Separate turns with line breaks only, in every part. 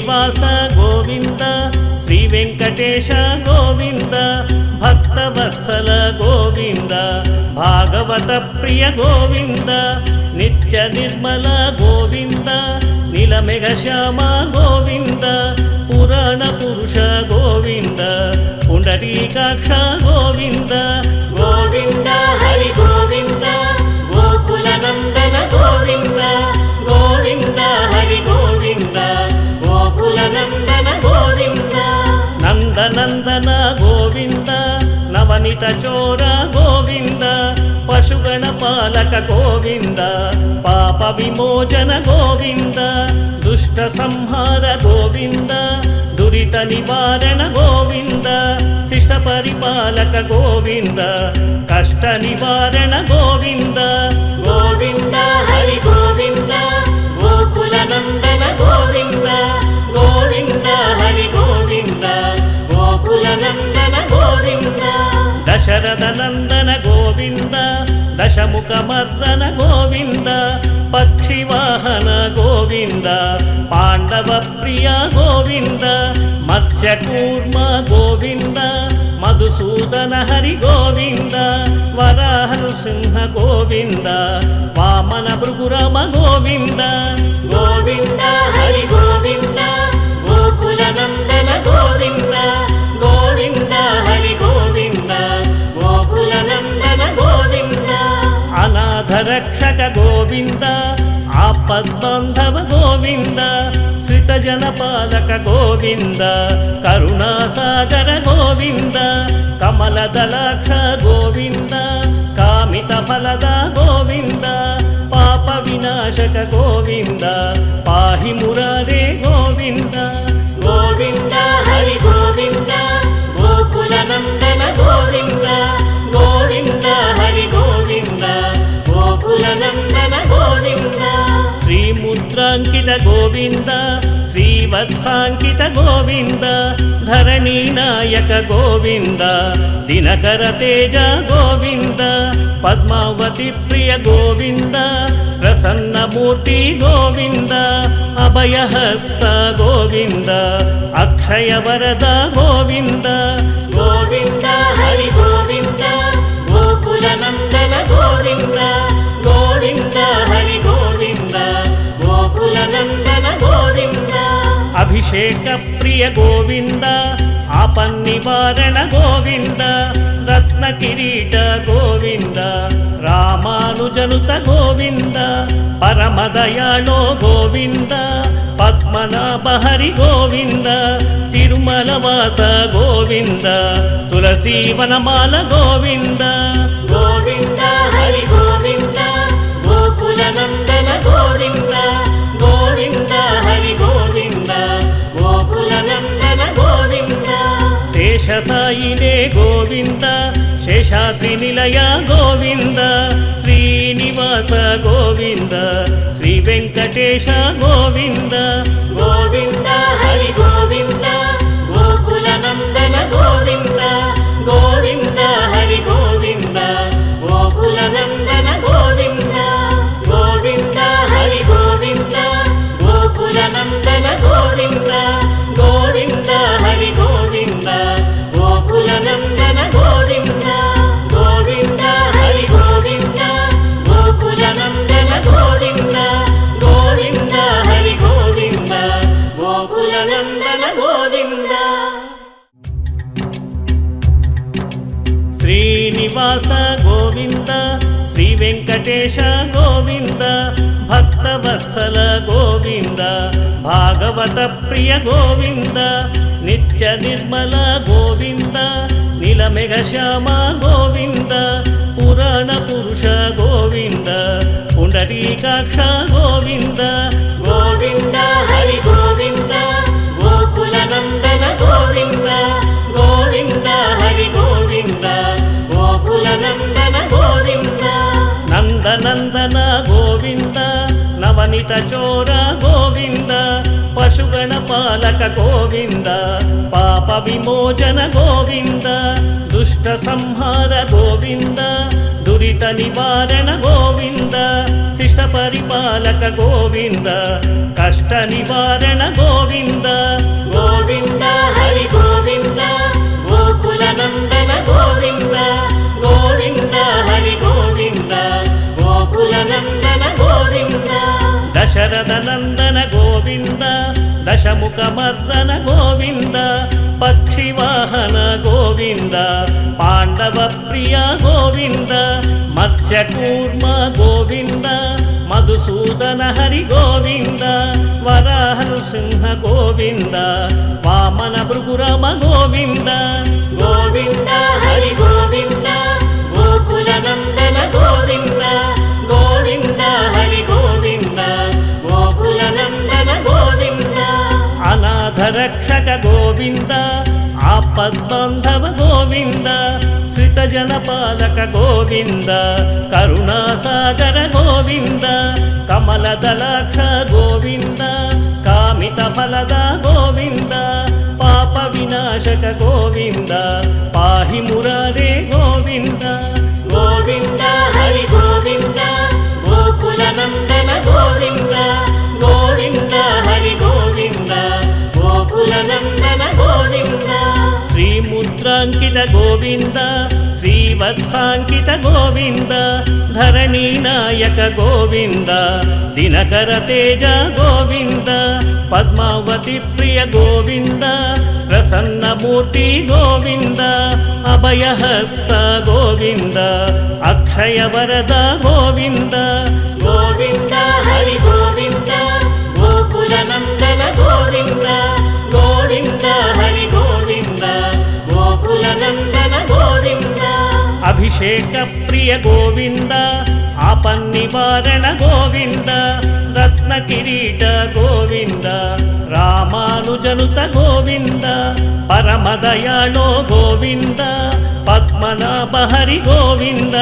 శ్రీనివాస గోవింద శ్రీ వెంకటేశ గోవింద భక్తవత్సల గోవింద భాగవత ప్రియ గోవింద నిత్య నిర్మల గోవింద నీలమేఘ శ్యామ గోవింద పురాణ పురుష గోవింద పుండరీకాక్ష గోవింద
గోవింద హరి గోవింద గోకుల నందన గోవింద గోవింద హరి గోవింద గోకుల నందన గోవింద
నందనందన గోవింద నవనిత చోర గోవింద పశుగణ పాలక గోవింద పాప విమోచన గోవింద దుష్ట సంహార గోవింద దురిత నివారణ గోవింద శిష్ట పరిపాలక గోవింద కష్ట నివారణ గోవింద
గోవింద హరి గోవింద గోకుల నందన గోవింద గోవింద హరి గోవింద గోకుల నందన గోవింద
దశరథ నందన గోవింద దశముఖ మర్దన గోవింద పక్షివాహన గోవింద పాండవ ప్రియ గోవింద మత్స్యకూర్మ గోవింద మధుసూదన హరి గోవింద వరాహ నృసింహ గోవింద వామన భృగురామ గోవింద
గోవింద హరి గోవింద గోకుల నందన గోవింద గోవింద హరి గోవింద గోకుల నందన గోవింద
అనాథ రక్షక గోవింద ఆపద్బాంధవ గోవింద శ్రిత జనపాలక గోవింద కరుణాసాగర గోవింద కమలదలాక్ష గోవింద కామిత ఫలద గోవింద పాప వినాశక గోవింద పాహి మురారే గోవింద
గోవింద హరి గోవింద గోకుల నందన గోవింద గోవింద హరి గోవింద గోకుల నందన గోవింద
శ్రీముద్రాంకిత గోవింద శ్రీవత్సాంకిత గోవింద ధరణీ నాయక గోవింద దినకర తేజ గోవింద పద్మావతి ప్రియ గోవింద ప్రసన్నమూర్తి గోవింద అభయహస్త గోవింద అక్షయ వరద గోవింద
గోవింద హరి గోవింద గోకుల నందన గోవింద గోవింద హరి గోవింద గోకుల నందన గోవింద
అభిషేక ప్రియ గోవింద ఆపన్నివారణ గోవింద రత్న కిరీట గోవింద రామానుజనుత గోవింద పరమదయాళో గోవింద పద్మనాభ హరి గోవింద తిరుమల వాస గోవింద తులసీవనమాల గోవింద
గోవింద హరి గోవింద గోకుల నందన గోవింద గోవింద హరి గోవింద గోకుల నందన గోవింద
శేషసాయినే గోవింద శేషాద్రి నిలయ గోవింద శ్రీనివాస గోవింద శ్రీ వెంకటేశ గోవింద
గోవింద హరి గోవింద గోకుల నందన గోవింద గోవింద హరి గోవింద గోకుల నందన గోవింద గోవింద హరి గోవింద గోకుల నందన గోవింద గోవింద హరి గోవింద గోకుల నందన గోవింద గోవింద హరి గోవింద గోకుల నందన గోవింద గోవింద హరి గోవింద గోకుల నందన గోవింద
శ్రీనివాస గోవింద శ్రీ వెంకటేశ గోవింద భక్తవత్సల గోవింద భాగవత ప్రియ గోవింద నిత్య నిర్మల గోవింద నీలమేఘ శ్యామ గోవింద పురాణ పురుష గోవింద పుండరీకాక్ష గోవింద
గోవింద హరి గోవింద గోకుల నందన గోవింద గోవింద హరి గోవింద గోకుల నందన గోవింద
నందనందన గోవింద నవనిత చోర గోవింద పశుగణ పాలక గోవింద పాప విమోచన గోవింద దుష్ట సంహార గోవింద దురిత నివారణ గోవింద శిష్ట పరిపాలక గోవింద కష్ట నివారణ గోవింద ದಶರಥ ನಂದನ ಗೋವಿಂದ ದಶಮುಖಮರ್ದನ ಗೋವಿಂದ ಪಕ್ಷಿವಾಹನ ಗೋವಿಂದ ಪಾಂಡವ ಪ್ರಿಯ ಗೋವಿಂದ ಮತ್ಸ್ಯಕೂರ್ಮ ಗೋವಿಂದ ಮಧುಸೂದನ ಹರಿ ಗೋವಿಂದ ವರಾಹ ನೃಸಿಂಹ ಗೋವಿಂದ ವಾಮನ ಭೃಗುರಾಮ ಗೋವಿಂದ
ಗೋವಿಂದ ಹರಿ ಗೋವಿಂದ ಗೋಕುಲ ನಂದನ ಗೋವಿಂದ ಗೋವಿಂದ ಹರಿ ಗೋವಿಂದ ಗೋಕುಲ ನಂದನ ಗೋವಿಂದ
ಅನಾಥ ರಕ್ಷಕ ಗೋವಿಂದ ಆಪದ್ಬಾಂಧವ ಗೋವಿಂದ ಶ್ರಿತ ಜನಪಾಲಕ ಗೋವಿಂದ ಕರುಣಾಸಾಗರ ಗೋವಿಂದ ಕಮಲದಲಾಕ್ಷ ಗೋವಿಂದ ಕಾಮಿತ ಫಲದ ಗೋವಿಂದ ಪಾಪ ವಿನಾಶಕ ಗೋವಿಂದ ಪಾಹಿ ಮುರಾರೇ ಗೋವಿಂದ
ಗೋವಿಂದ ಹರಿ ಗೋವಿಂದ ಗೋಕುಲ ನಂದನ ಗೋವಿಂದ ಗೋವಿಂದ ಹರಿ ಗೋವಿಂದ ಗೋಕುಲ ನಂದನ ಗೋವಿಂದ
ಶ್ರೀ ಮುದ್ರಾಂಕಿತ ಗೋವಿಂದ ಶ್ರೀವತ್ಸಾಂಕಿತ ಗೋವಿಂದ ಧರಣಿ ನಾಯಕ ಗೋವಿಂದ ದಿನಕರ ತೇಜ ಗೋವಿಂದ ಪದ್ಮಾವತಿ ಪ್ರಿಯ ಗೋವಿಂದ ಪ್ರಸನ್ನ ಮೂರ್ತಿ ಗೋವಿಂದ ಅಭಯಹಸ್ತ ಗೋವಿಂದ ಅಕ್ಷಯ ವರದ ಗೋವಿಂದ
ಗೋವಿಂದ ಹರಿ ಗೋವಿಂದ ಗೋಕುಲ ನಂದನ ಗೋವಿಂದ ಗೋವಿಂದ ಹರಿ ಗೋವಿಂದ ಗೋಕುಲ ನಂದನ ಗೋವಿಂದ
ಅಭಿಷೇಕ ಪ್ರಿಯ ಗೋವಿಂದ ಆಪನ್ನಿವಾರಣ ಗೋವಿಂದ ರತ್ನ ಕಿರೀಟ ಗೋವಿಂದ ರಾಮಾನುಜನುತ ಗೋವಿಂದ ಪರಮ ದಯಾಳೋ ಗೋವಿಂದ ಪದ್ಮನಾಭ ಹರಿ ಗೋವಿಂದ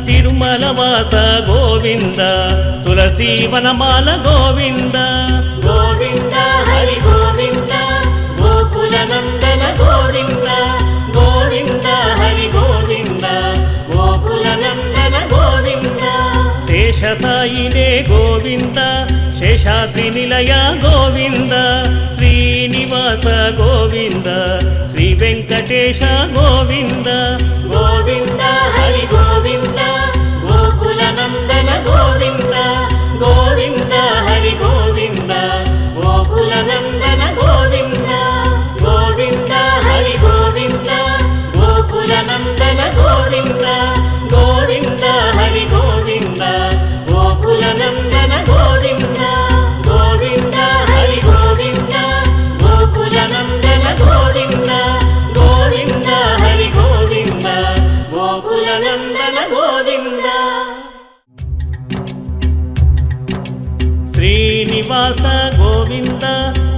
ತಿರುಮಲ ವಾಸ ಗೋವಿಂದ ತುಳಸಿ ವನಮಾಲ ಗೋವಿಂದ
ಗೋವಿಂದ ಹರಿ ಗೋವಿಂದ ಗೋಕುಲ ನಂದನ ಗೋವಿಂದ ಗೋವಿಂದ ಹರಿ ಗೋವಿಂದ ಗೋಕುಲ ನಂದನ ಗೋವಿಂದ
ಶೇಷಸಾಯಿನೇ ಗೋವಿಂದ ಶೇಷಾದ್ರಿ ನಿಲಯ ಗೋವಿಂದ ಶ್ರೀನಿವಾಸ ಗೋವಿಂದ ಶ್ರೀ ವೆಂಕಟೇಶ ಗೋವಿಂದ
ಗೋವಿಂದ ಹರಿ ಗೋವಿಂದ ಗೋಕುಲ ನಂದನ ಗೋವಿಂದ ಗೋವಿಂದ ಹರಿ ಗೋವಿಂದ ಗೋಕುಲ ನಂದನ ಗೋವಿಂದ ಗೋವಿಂದ ಹರಿ ಗೋವಿಂದ ಗೋಕುಲ ನಂದನ ಗೋವಿಂದ ಗೋವಿಂದ ಹರಿ ಗೋವಿಂದ ಗೋಕುಲ ನಂದನ ಗೋವಿಂದ ಗೋವಿಂದ ಹರಿ ಗೋವಿಂದ ಗೋಕುಲ ನಂದನ ಗೋವಿಂದ ಗೋವಿಂದ ಹರಿ ಗೋವಿಂದ ಗೋಕುಲ ನಂದನ ಗೋವಿಂದ
ಶ್ರೀನಿವಾಸ ಗೋವಿಂದ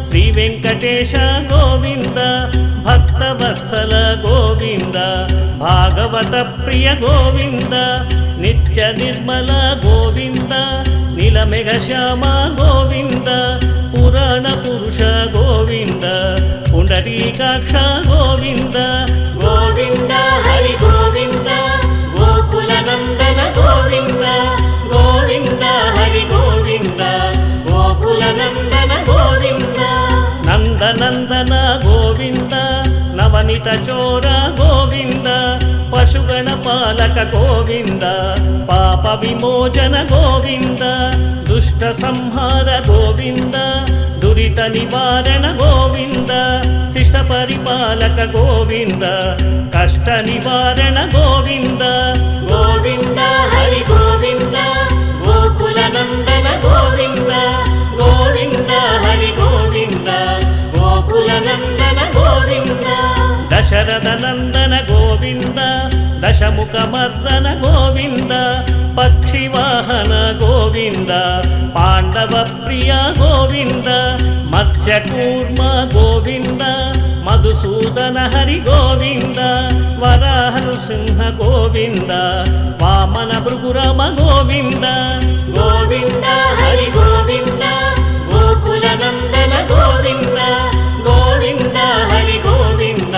ಶ್ರೀ ವೆಂಕಟೇಶ ಗೋವಿಂದ ಭಕ್ತವತ್ಸಲ ಗೋವಿಂದ ಭಾಗವತ ಪ್ರಿಯ ಗೋವಿಂದ ನಿತ್ಯ ನಿರ್ಮಲ ಗೋವಿಂದ ನೀಲಮೇಘ ಶ್ಯಾಮ ಗೋವಿಂದ ಪುರಾಣ ಪುರುಷ ಗೋವಿಂದ ಪುಂಡರೀಕಾಕ್ಷ ಗೋವಿಂದ
ಗೋವಿಂದ ಹರಿ ಗೋವಿಂದ ಗೋಕುಲ ನಂದನ ಗೋವಿಂದ ಗೋವಿಂದ ಹರಿ ಗೋವಿಂದ ಗೋಕುಲ ನಂದನ ಗೋವಿಂದ
ನಂದನಂದನ ಗೋವಿಂದ ನವನಿತ ಚೋರ ಗೋವಿಂದ ಪಶುಗಣ ಪಾಲಕ ಗೋವಿಂದ ಪಾಪ ವಿಮೋಚನ ಗೋವಿಂದ ದುಷ್ಟ ಸಂಹಾರ ಗೋವಿಂದ ದುರಿತ ನಿವಾರಣ ಗೋವಿಂದ ಶಿಷ್ಟ ಪರಿಪಾಲಕ ಗೋವಿಂದ ಕಷ್ಟ ನಿವಾರಣ ಗೋವಿಂದ
ಗೋವಿಂದ ಹರಿ ಗೋವಿಂದ ಗೋಕುಲ ನಂದನ ಗೋವಿಂದ ಗೋವಿಂದ ಹರಿ ಗೋವಿಂದ ಗೋಕುಲ ನಂದನ ಗೋವಿಂದ
ದಶರಥ ನಂದನ ಗೋವಿಂದ ದಶಮುಖಮರ್ದನ ಗೋವಿಂದ ಪಕ್ಷಿವಾಹನ ಗೋವಿಂದ ಪಾಂಡವ ಪ್ರಿಯ ಗೋವಿಂದ ಮತ್ಸ್ಯಕೂರ್ಮ ಗೋವಿಂದ ಮಧುಸೂದನ ಹರಿ ಗೋವಿಂದ ವರಾಹ ನೃಸಿಂಹ ಗೋವಿಂದ ವಾಮನ ಭೃಗುರಾಮ ಗೋವಿಂದ
ಗೋವಿಂದ ಹರಿ ಗೋವಿಂದ ಗೋಕುಲ ನಂದನ ಗೋವಿಂದ ಗೋವಿಂದ ಹರಿ ಗೋವಿಂದ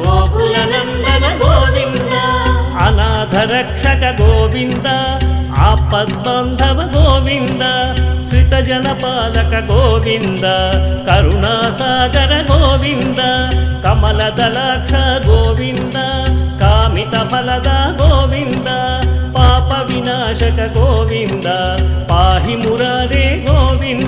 ಗೋಕುಲ ನಂದನ ಗೋವಿಂದ
ಅನಾಥ ರಕ್ಷಕ ಗೋವಿಂದ ಆಪದ್ಬಾಂಧವ ಗೋವಿಂದ ಶ್ರಿತ ಜನಪಾಲಕ ಗೋವಿಂದ ಕರುಣಾಸಾಗರ ಗೋವಿಂದ ಕಮಲದಲಾಕ್ಷ ಗೋವಿಂದ ಕಾಮಿತ ಫಲದ ಗೋವಿಂದ ಪಾಪ ವಿನಾಶಕ ಗೋವಿಂದ ಪಾಹಿ ಮುರಾರೇ ಗೋವಿಂದ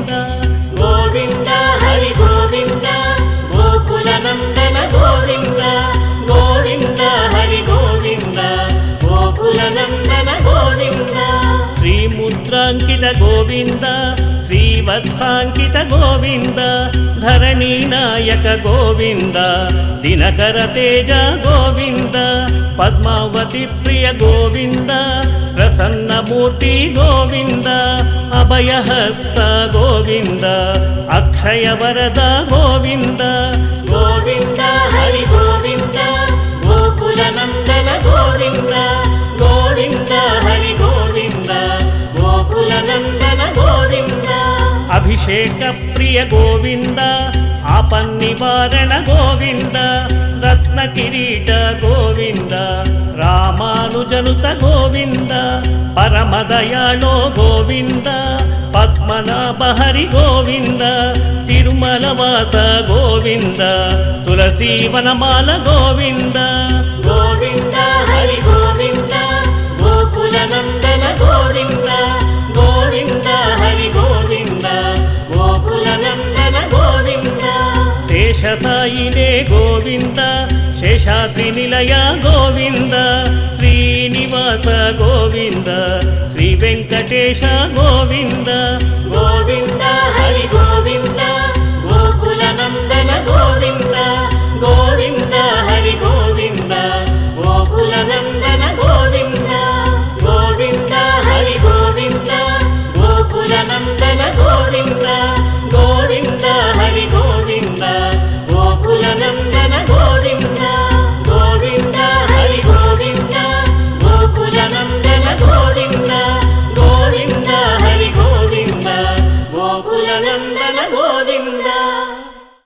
ಗೋವಿಂದ ಶ್ರೀವತ್ಸಾಂಕಿತ ಗೋವಿಂದ ಧರಣಿ ನಾಯಕ ಗೋವಿಂದ ದಿನಕರ ತೇಜ ಗೋವಿಂದ ಪದ್ಮಾವತಿ ಪ್ರಿಯ ಗೋವಿಂದ ಪ್ರಸನ್ನ ಮೂರ್ತಿ ಗೋವಿಂದ ಅಭಯಹಸ್ತ ಗೋವಿಂದ ಅಕ್ಷಯ ವರದ ಗೋವಿಂದ
ಗೋವಿಂದ ಹರಿ ಗೋವಿಂದ ಗೋಕುಲ ನಂದನ ಗೋವಿಂದ ಗೋವಿಂದ ಹರಿ ಗೋವಿಂದ ಗೋಕುಲ ನಂದನ ಗೋವಿಂದ
ಅಭಿಷೇಕ ಪ್ರಿಯ ಗೋವಿಂದ ಆಪನ್ನಿವಾರಣ ಗೋವಿಂದ ರತ್ನ ಕಿರೀಟ ಗೋವಿಂದ ರಾಮಾನುಜನುತ ಗೋವಿಂದ ಪರಮದಯಾಳೋ ಗೋವಿಂದ ಪದ್ಮನಾಭ ಹರಿ ಗೋವಿಂದ ತಿರುಮಲ ವಾಸ ಗೋವಿಂದ ತುಳಸೀವನಮಾಲ ಗೋವಿಂದ
ಗೋವಿಂದ ಹರಿ ಗೋವಿಂದ ಗೋಕುಲ ನಂದನ ಗೋವಿಂದ ಗೋವಿಂದ ಹರಿ ಗೋವಿಂದ ಗೋಕುಲ ನಂದನ ಗೋವಿಂದ
ಶೇಷಸಾಯಿನೇ ಗೋವಿಂದ ಶೇಷಾದ್ರಿ ನಿಲಯ ಗೋವಿಂದ ಶ್ರೀನಿವಾಸ ಗೋವಿಂದ ಶ್ರೀ ವೆಂಕಟೇಶ ಗೋವಿಂದ